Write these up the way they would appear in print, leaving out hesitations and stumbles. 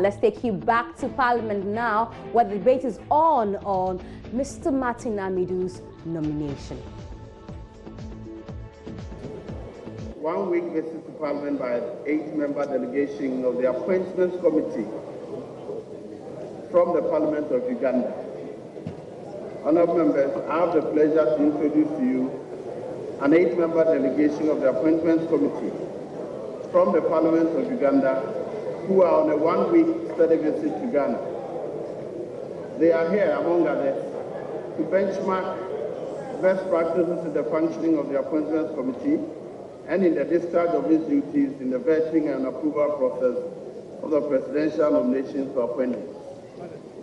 let's take you back to Parliament now, where the debate is on Mr. Martin Amidu's nomination. 1 week visit to Parliament by 8-member delegation of the Appointments Committee from the Parliament of Uganda. Honourable members, I have the pleasure to introduce to you an 8-member delegation of the Appointments Committee from the Parliament of Uganda who are on a 1-week study visit to Ghana. They are here, among others, to benchmark best practices in the functioning of the Appointments Committee and in the discharge of its duties in the vetting and approval process of the presidential nominations for appointments.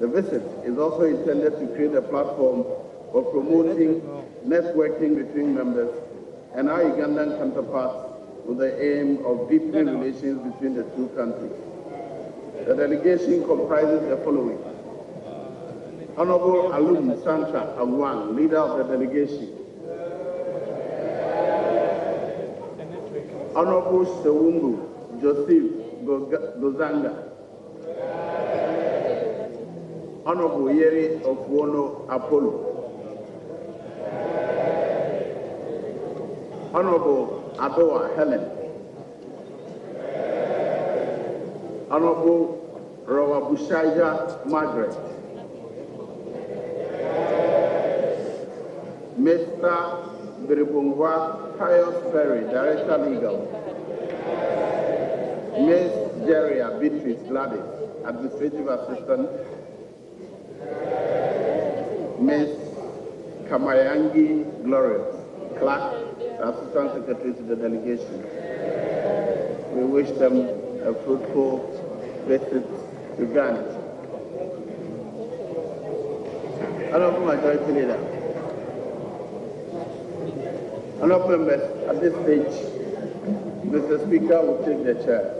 The visit is also intended to create a platform for promoting networking between members and our Ugandan counterparts with the aim of deepening relations between the two countries. The delegation comprises the following: Honorable Alum Santra Agwan, leader of the delegation. Honorable Sewumbu Joseph Gozanga. Honorable Yeri Ofuono Apollo. Honorable Adoa Helen. Honorable Rawabushaja Margaret. Mr. Biribungwa Pius Perry, Director Legal. Ms. Jeria Beatrice Gladys, Administrative Assistant. Ms. Kamayangi Glorious, Clerk, Assistant Secretary to the delegation. We wish them a fruitful visit to Ghana. Honorable Majority Leader, honorable members, at this stage, Mr. Speaker will take the chair.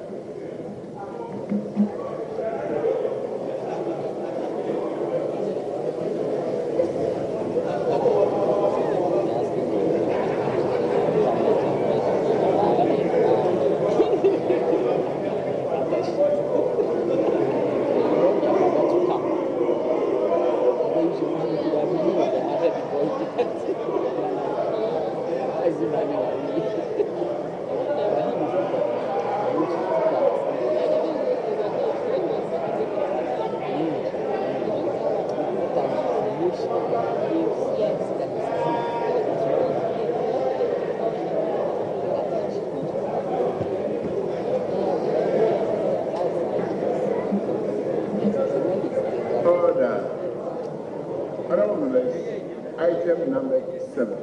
Item number 7.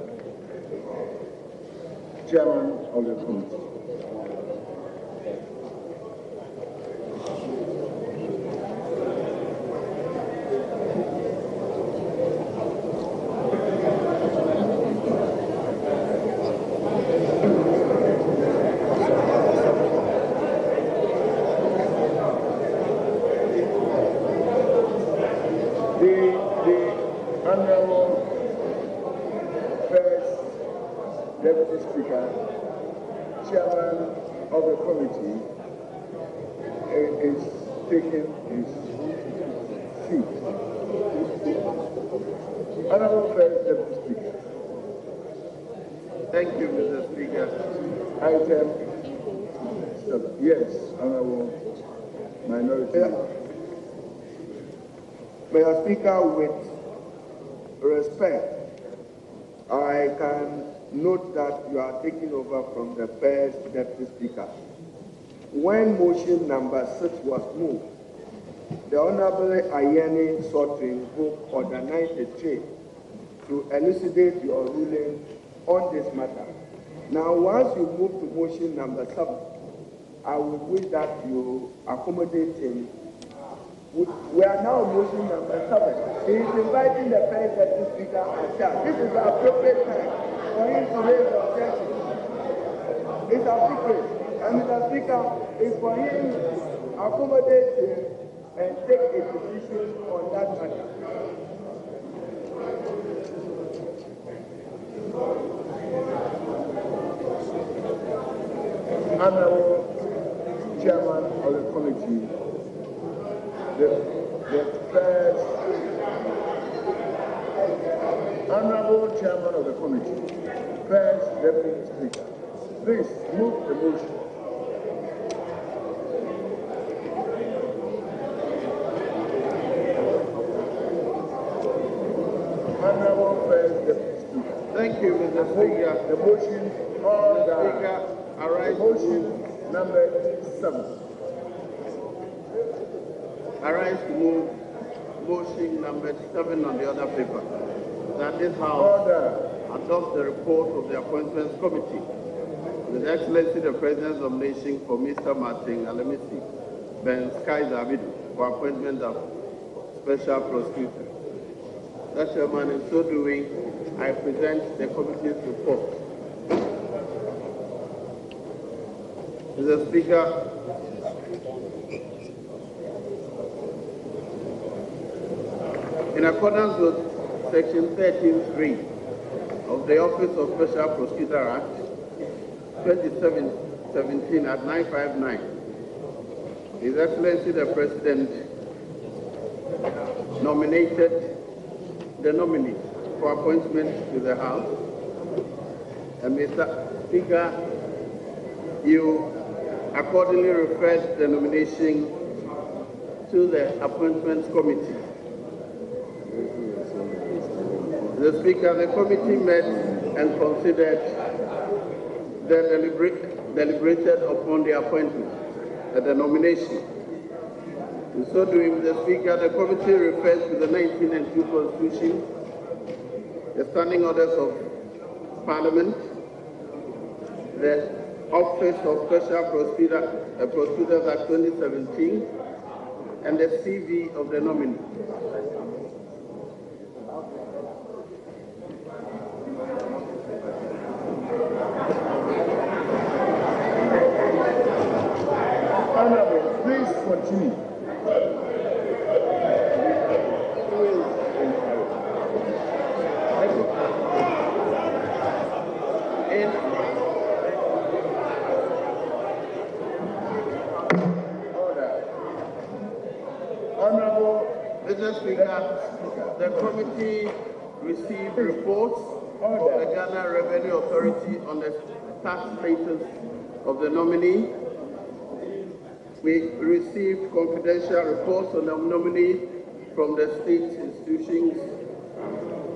Chairman of the committee. The Honorable First Deputy Speaker, Chairman of the committee, is taking his seat. Honorable First Deputy Speaker. Thank you, Mr. Speaker. Item 7. Yes, Honorable Minority. Mr. Speaker, with respect, I can note that you are taking over from the first Deputy Speaker. When motion number 6 was moved, the Honorable Ayeni sought to invoke Order 93 to elucidate your ruling on this matter. Now, once you move to motion number 7, I would wish that you accommodate him. We are now motion number 7. He is inviting the first Deputy Speaker and chat. This is the appropriate time for him to raise the objection. It's a secret. And Mr. Speaker, it's for him to accommodate him and take a decision on that matter. Honorable Chairman of the committee, the first Honorable Chairman of the Committee, First Deputy Speaker, please move the motion. Honorable First Deputy Speaker. Thank you, Mr. Speaker. The motion Speaker, arise. Motion number 7. Arise to move motion number 7 on the other paper. That this House adopts the report of the Appointments Committee. With Excellency the President's nomination for Mr. Martin Alemisi Ben Kaiser Amidu for appointment of Special Prosecutor. That Chairman, in so doing, I present the committee's report. Mr. Speaker, in accordance with Section 13(3) of the Office of Special Prosecutor Act 2017 at 959, His Excellency the President nominated the nominee for appointment to the House. And Mr. Speaker, you accordingly referred the nomination to the Appointments Committee. The Speaker, the committee met and considered deliberated upon the appointment and the nomination. In so doing, the Speaker, the committee refers to the 1992 Constitution, the Standing Orders of Parliament, the Office of Special Prosecutors Act 2017, and the CV of the nominee. Honorable, please continue. Honorable Mr. Speaker, the committee received reports of the Ghana Revenue Authority on the tax status of the nominee. We received confidential reports on the nominee from the state institutions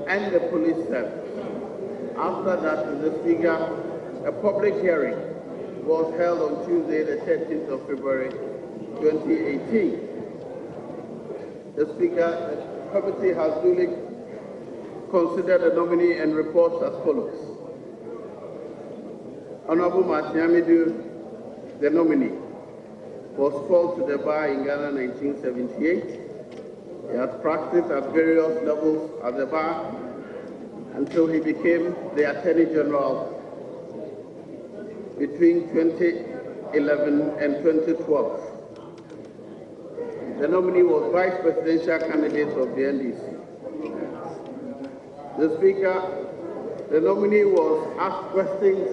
and the police service. After that, Mr. Speaker, a public hearing was held on Tuesday, the 13th of February, 2018. The Speaker, the committee has duly considered the nominee and reports as follows. Honorable Martin Amidu, the nominee, was called to the bar in Ghana in 1978. He has practiced at various levels at the bar until he became the Attorney General between 2011 and 2012. The nominee was Vice Presidential candidate of the NDC. The Speaker, the nominee was asked questions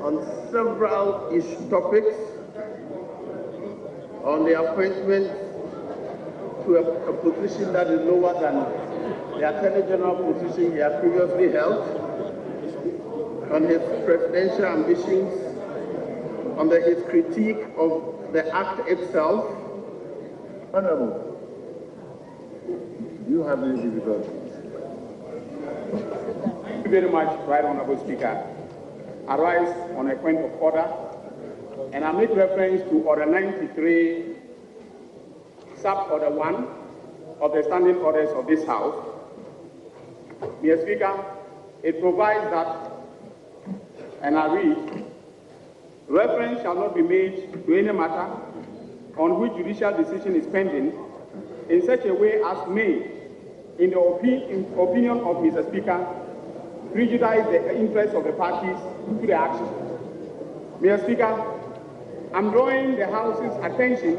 on several topics on the appointment to a position that is lower than the Attorney General position he had previously held, on his presidential ambitions, on his critique of the act itself. Honorable, do you have any difficulties? Thank you very much, Right Honorable Speaker. I rise on a point of order, and I make reference to Order 93, Sub-Order 1 of the Standing Orders of this House. Mr. Speaker, it provides that, and I read, reference shall not be made to any matter on which judicial decision is pending in such a way as may, in the opinion of Mr. Speaker, prejudice the interests of the parties to the action. Mr. Speaker, I'm drawing the House's attention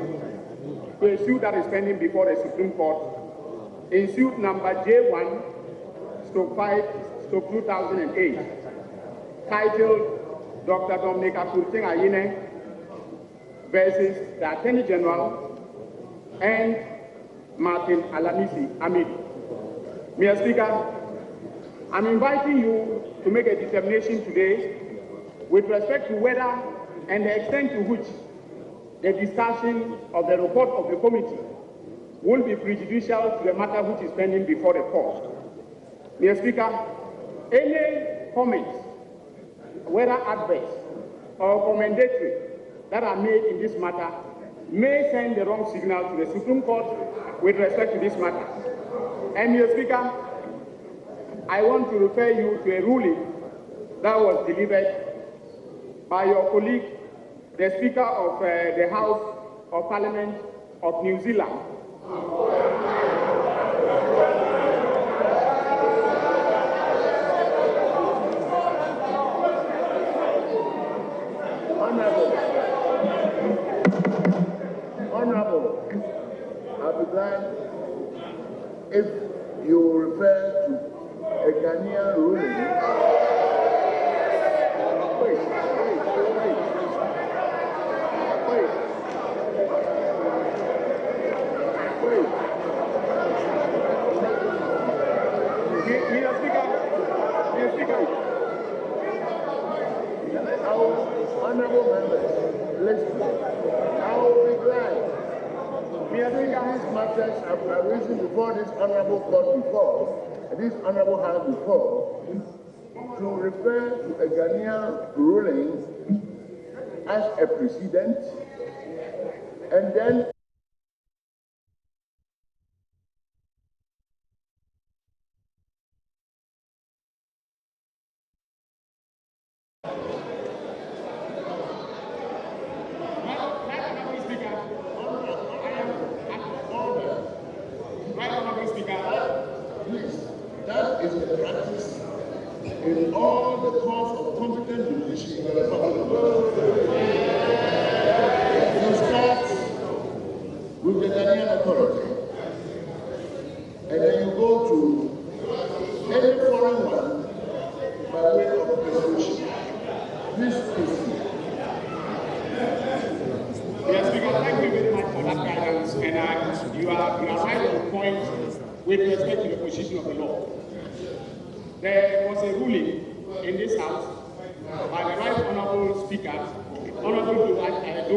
to a suit that is pending before the Supreme Court in suit number J1/5/2008, titled Dr. Dominic Akurting Ayine versus the Attorney General and Martin Alamisi Amidu. Mr. Speaker, I'm inviting you to make a determination today with respect to whether and the extent to which the discussion of the report of the committee will be prejudicial to the matter which is pending before the court. Mr. Speaker, any comments, whether adverse or commendatory, that are made in this matter may send the wrong signal to the Supreme Court with respect to this matter. And Mr. Speaker, I want to refer you to a ruling that was delivered by your colleague, the Speaker of the House of Parliament of New Zealand. Honorable, I'll be glad if you refer to a Ghanaian ruling. Honorable members, listen. I will be glad. These matters have arisen before this honorable court before, this honorable house before, to refer to a Ghanaian ruling as a precedent, and then that is the practice in all the courts of competent jurisdiction in the Republic of Ghana. You start with the Ghanaian authority, and then you go to any foreign one by way of resolution. This is Yes, Speaker, thank you very much for that guidance, and you are right on point with respect to the position of the law. There was a ruling in this House by the Right Honourable Speaker, Honourable Amidu,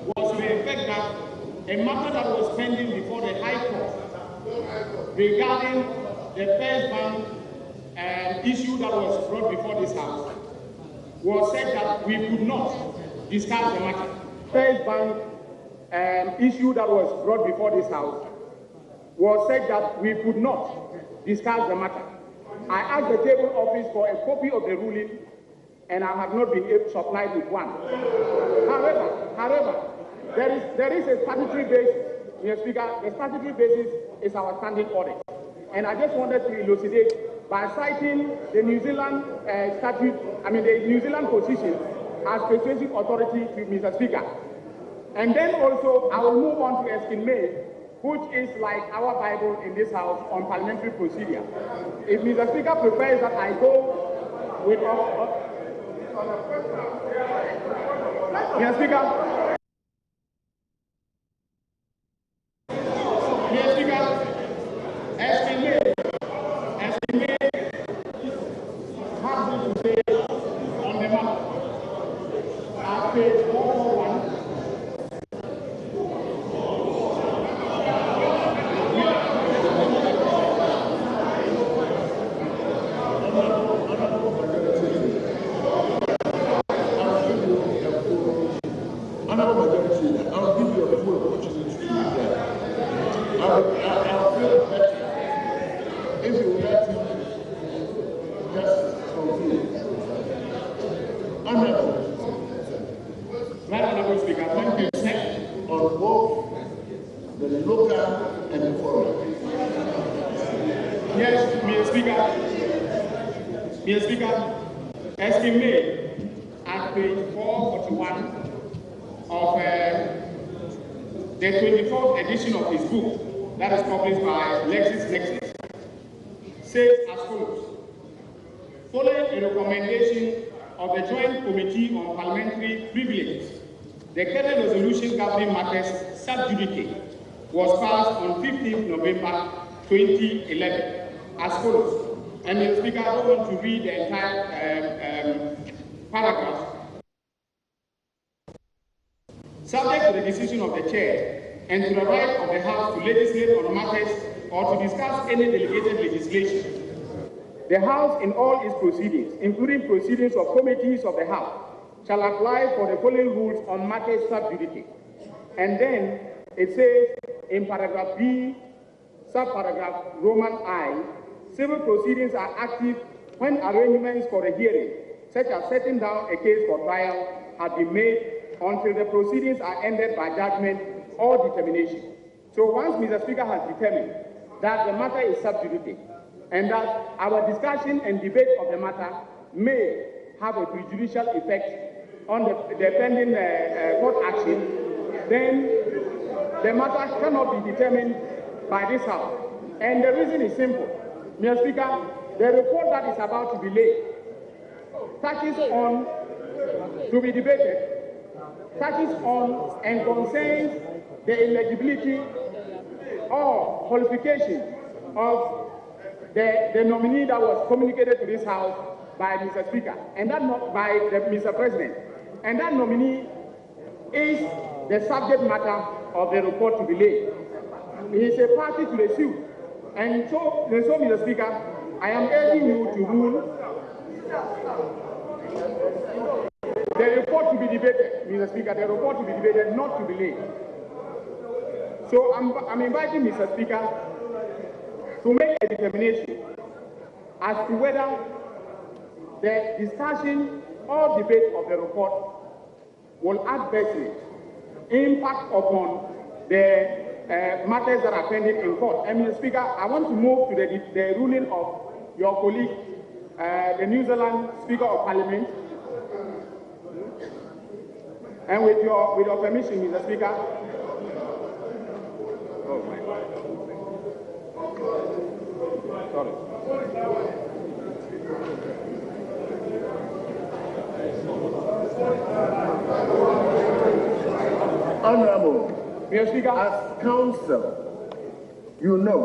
was to the effect that a matter that was pending before the High Court regarding the first bank issue that was brought before this House was said that we could not discuss the matter. First bank issue that was brought before this House was said that we could not discuss the matter. I asked the table office for a copy of the ruling, and I have not been supplied with one. However, there is a statutory basis, Mr. Speaker. The statutory basis is our standing order, and I just wanted to elucidate by citing the New Zealand the New Zealand position as persuasive authority to Mr. Speaker. And then also, I will move on to Eskin May, which is like our Bible in this House on parliamentary procedure. If Mr. Speaker prefers that I go with Mr. Speaker. Mr. Speaker, Eskin May has something to say on the matter. I page 441. I'll give you a full opportunity to do that. I'll feel better if you let him just conclude. Honorable Speaker, thank you. On both the local and the foreign. Yes, Mr. Speaker. Mr. Speaker, estimate at page 441 of the 24th edition of his book that is published by LexisNexis says as follows. Following a recommendation of the Joint Committee on Parliamentary Privileges, the current resolution governing matters sub judice was passed on 15th November 2011 as follows. And Mr. Speaker, I don't want to read the entire paragraph. Subject to the decision of the Chair and to the right of the House to legislate on matters or to discuss any delegated legislation, the House in all its proceedings, including proceedings of committees of the House, shall apply for the following rules on matters sub judice. And then it says in paragraph B, subparagraph Roman I, civil proceedings are active when arrangements for a hearing, such as setting down a case for trial, have been made until the proceedings are ended by judgment or determination. So once Mr. Speaker has determined that the matter is sub judice and that our discussion and debate of the matter may have a prejudicial effect on the pending court action, then the matter cannot be determined by this House. And the reason is simple. Mr. Speaker, the report that is about to be laid touches on, to be debated, touches on and concerns the eligibility or qualification of the nominee that was communicated to this House by Mr. Speaker, and that not by Mr. President. And that nominee is the subject matter of the report to be laid. He is a party to the suit. And so, Mr. Speaker, I am urging you to rule the report to be debated, Mr. Speaker, the report to be debated, not to be laid. So I'm inviting Mr. Speaker to make a determination as to whether the discussion or debate of the report will adversely impact upon the matters that are pending in court. And Mr. Speaker, I want to move to the ruling of your colleague, the New Zealand Speaker of Parliament. And with your permission, Mr. Speaker. Oh my God. Sorry. Honorable, Mr. Speaker, as counsel, you know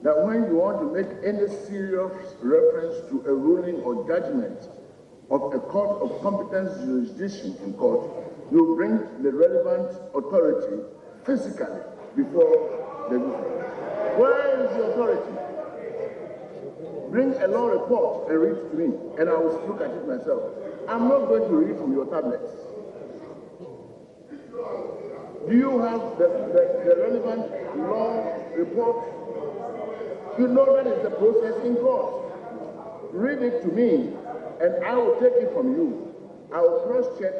that when you want to make any serious reference to a ruling or judgment of a court of competent jurisdiction in court, you bring the relevant authority physically before the ruling. Where is the authority? Bring a law report and read to me, and I will look at it myself. I'm not going to read from your tablets. Do you have the relevant law report? You know that is the process in court. Read it to me, and I will take it from you. I will cross-check,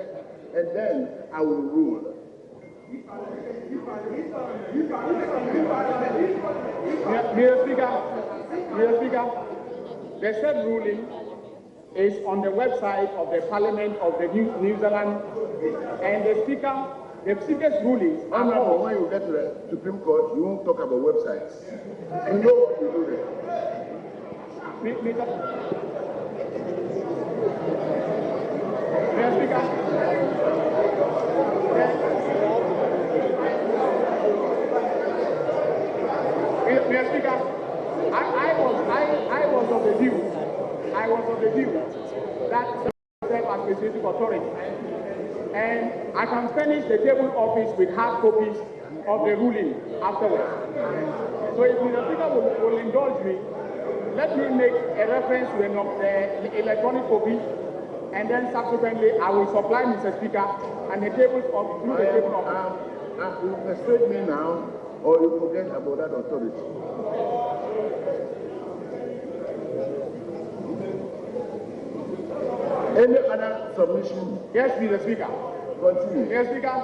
and then I will rule. Mr. Speaker, the said ruling is on the website of the Parliament of the New Zealand, and the Speaker's rulings are Honorable, when you get to the Supreme Court, you won't talk about websites. You know what you do there. Mr. Speaker, Mr. Speaker, I was of the view that serve as legislative authority, and I can furnish the table office with hard copies of the ruling afterwards. So if Mr. Speaker will indulge me, let me make a reference to the electronic copy, and then subsequently I will supply Mr. Speaker and the tables of through the table office. You persuade me now, or you forget about that authority. Any other submission? Yes, Mr. Speaker. Continue. Mr. Speaker,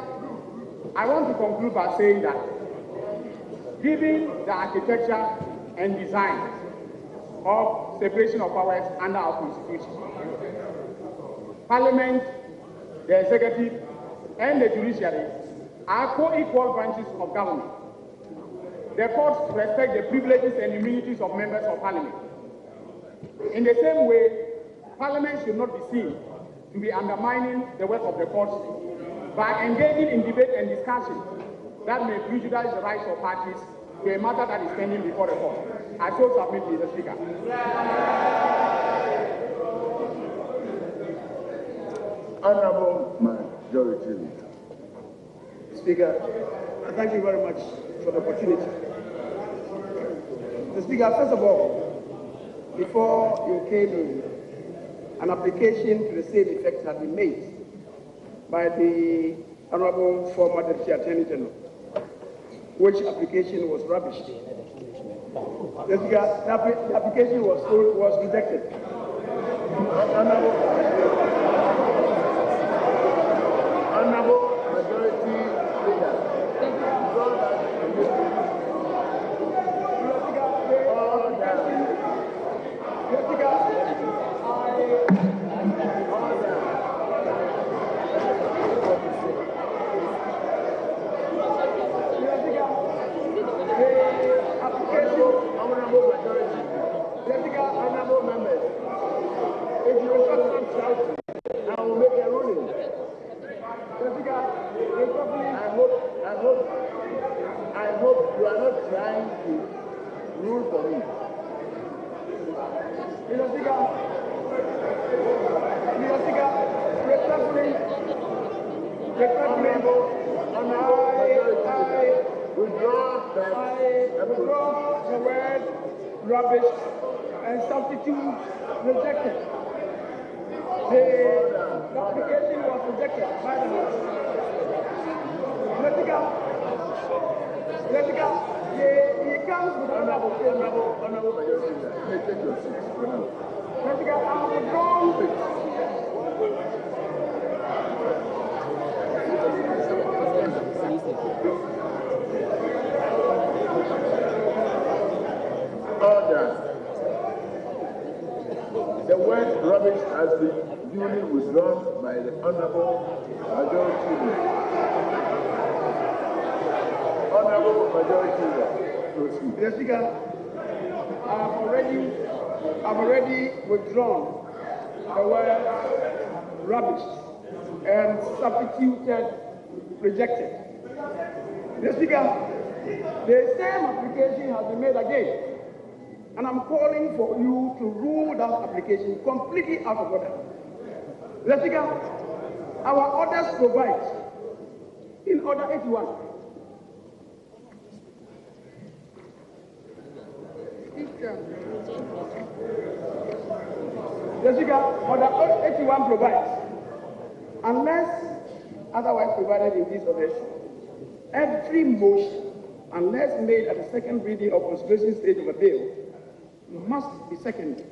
I want to conclude by saying that given the architecture and design of separation of powers under our Constitution, Parliament, the Executive, and the Judiciary are co-equal branches of government. The courts respect the privileges and immunities of members of Parliament. In the same way, Parliament should not be seen to be undermining the work of the courts by engaging in debate and discussion that may prejudice the rights of parties to a matter that is pending before the court. I so submit, Mr. Speaker. Honorable Majority Leader. Speaker, thank you very much for the opportunity. Mr. Speaker, first of all, before you came in, an application to the same effect had been made by the Honorable former Deputy Attorney General, which application was rubbish. The application was rejected. Honorable Majority Leader. Honorable members, if you will not shouting, I will make a ruling. I hope you are not trying to rule for me. Mr. Speaker, I withdraw the word rubbish and substitute rejected. The application was rejected by the House. He comes with honorable Majority Leader, you may take your seat. I'm withdrawing. Order. The word rubbish has been duly withdrawn by the Honorable Majority Leader. Honorable Majority Leader, proceed. Mr. Speaker, I've already withdrawn the word rubbish and substituted rejected. Mr. Speaker, the same application has been made again, and I'm calling for you to rule that application completely out of order. Mr. Speaker, our orders provide in Order 81. The Speaker, Order 81 provides, unless otherwise provided in this orders, every motion, unless made at the second reading or consideration stage of a bill, must be seconded.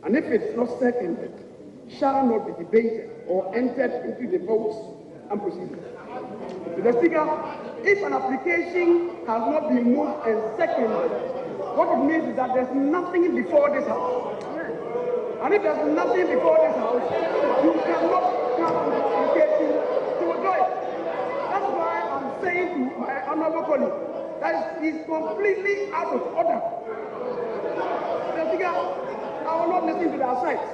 And if it is not seconded, shall not be debated or entered into the votes and proceedings. The Speaker, if an application has not been moved and seconded, what it means is that there's nothing before this House. And if there's nothing before this House, you cannot come with an application to withdraw it. That's why I'm saying to my honorable colleague that he's completely out of order. The Speaker, I will not listen to their sides.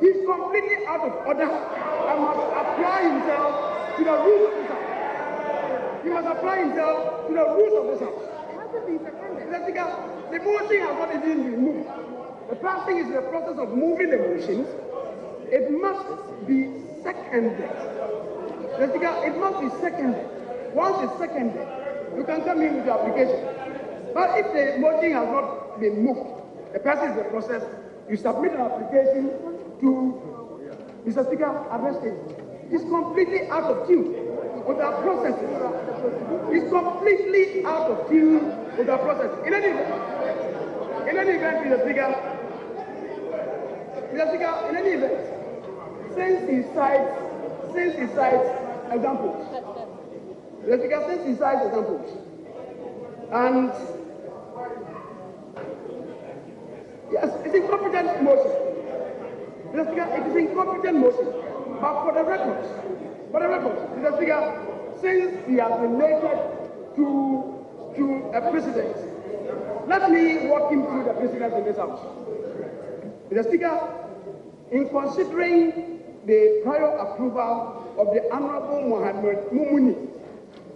He's completely out of order and must apply himself to the rules of this House. He must apply himself to the rules of this House. The Speaker, the motion has not even been moved. The passing is in the process of moving the motions. It must be seconded. The Speaker, it must be seconded. Once it's seconded, you can come in with your application. But if the motion has not been moved, the passing is the process. You submit an application to Mr. Speaker, arrest him. He's completely out of tune with our processes. He's completely out of tune with our processes. In any event, Mr. Speaker, in any event, since he cites examples, Mr. Speaker, since he cites examples, and yes, it's incompetent motion. Mr. Speaker, it is incompetent motion. But for the record, Mr. Speaker, since he has related to a precedent, let me walk him through the precedent in this House. Mr. Speaker, in considering the prior approval of the Honorable Mohammed Mumuni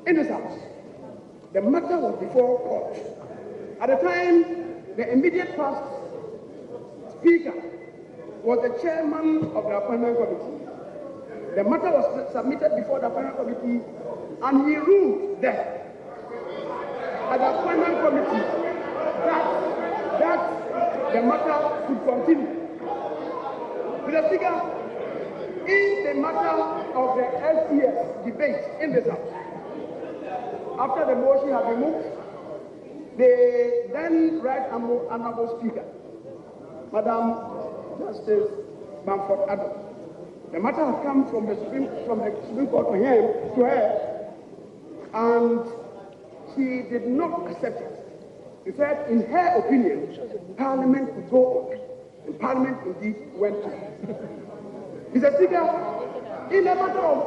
in this House, the matter was before court. At the time, the immediate past Speaker was the chairman of the appointment committee. The matter was submitted before the appointment committee, and he ruled that at the appointment committee that the matter could continue. Mr. Speaker, in the matter of the STS debate in this House, after the motion had been moved, the then Right Honorable Speaker, Madam Justice Bamford Adam, the matter had come from the Supreme Court to her, and she did not accept it. She said, in her opinion, Parliament could go on, and Parliament indeed went on. Mr. Speaker, in the matter of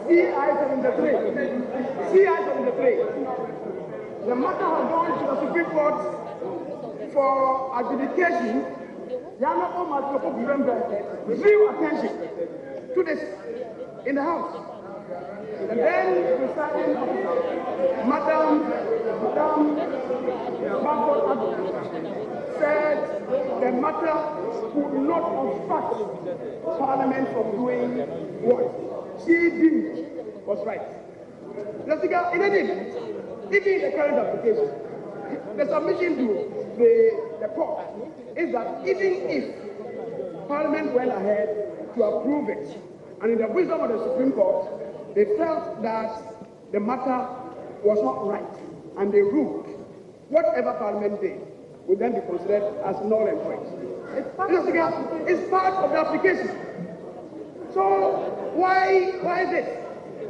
CI-73, the matter has gone to the Supreme Court for adjudication. The Honorable Mr. drew attention to this in the House. And then the presiding Madam Bamford Adam said the matter could not obstruct Parliament from doing what she deemed was right. Mr. Speaker, in any event, even the current application, the submission to the court is that even if Parliament went ahead to approve it, and in the wisdom of the Supreme Court, they felt that the matter was not right, and they ruled whatever Parliament did would then be considered as null and void. It's part of the application. So why this?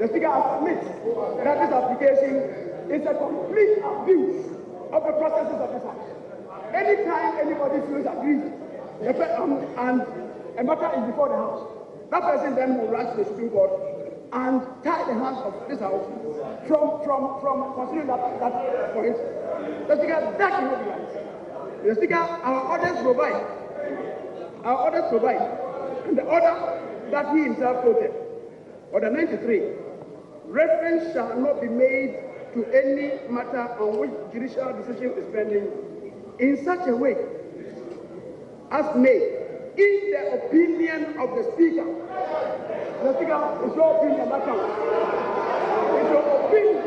The Speaker admits that this application is a complete abuse of the processes of this House. Anytime anybody feels aggrieved and a matter is before the House, that person then will rush to the Supreme Court and tie the hands of this House from considering that point. The Speaker, that cannot be right. The Speaker, our orders provide, and the order that he himself quoted, Order 93, reference shall not be made to any matter on which judicial decision is pending in such a way as may, in the opinion of the Speaker. The Speaker, it's your opinion that counts. It's your opinion.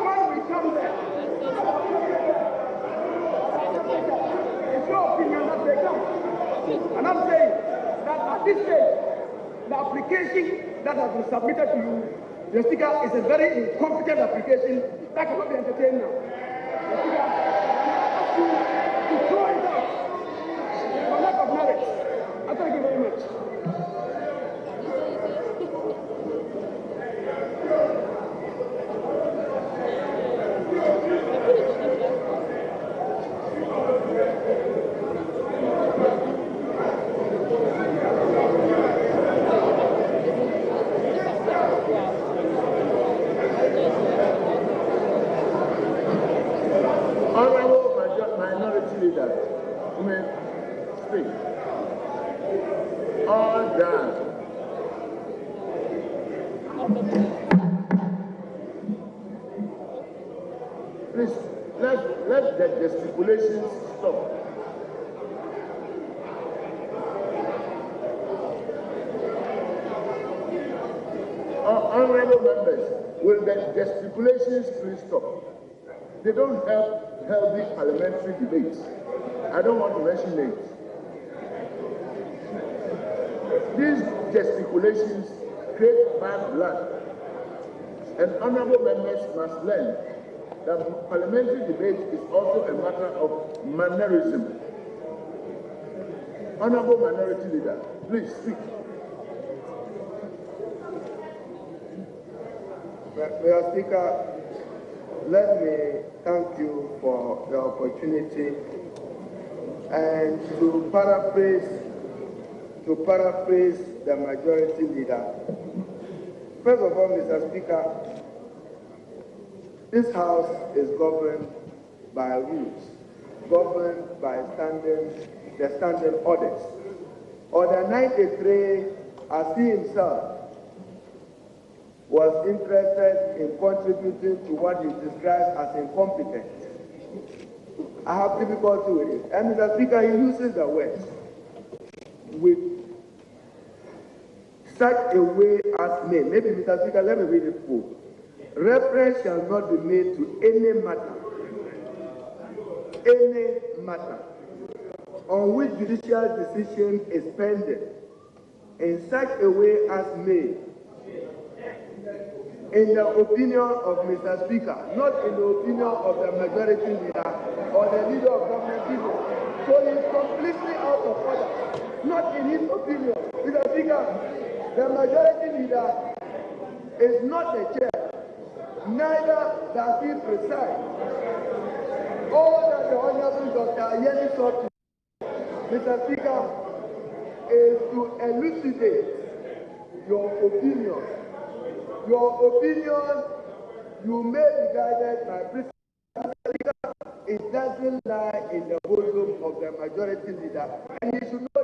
When we come there, it's your opinion that they count. And I'm saying that at this stage, the application that has been submitted to you, the Speaker, is a very incompetent application that cannot be entertained now. The Speaker, to throw it out for lack of merit. I thank you very much. Please, let the gesticulations stop. Honorable members, will the gesticulations please stop? They don't help healthy parliamentary debates. I don't want to mention names. These gesticulations create bad blood, and honorable members must learn that parliamentary debate is also a matter of mannerism. Honorable Minority Leader, please speak. Mr. Speaker, let me thank you for the opportunity and to paraphrase the Majority Leader. First of all, Mr. Speaker, this House is governed by rules, governed by the standard orders. Order 93, as he himself was interested in contributing to what he describes as incompetence. I have difficulty with it. And Mr. Speaker, he uses the words with such a way as may. Maybe, Mr. Speaker, let me read it full. Reference shall not be made to any matter on which judicial decision is pending in such a way as may, in the opinion of Mr. Speaker, not in the opinion of the majority leader or the leader of government people. So he's completely out of order, not in his opinion. Mr. Speaker, the majority leader is not a chair, neither does he preside. All that the Honorable Dr. Yeni sought to do, Mr. Speaker, is to elucidate your opinion. Your opinion, you may be guided by principle. It doesn't lie in the bosom of the majority leader, and he should not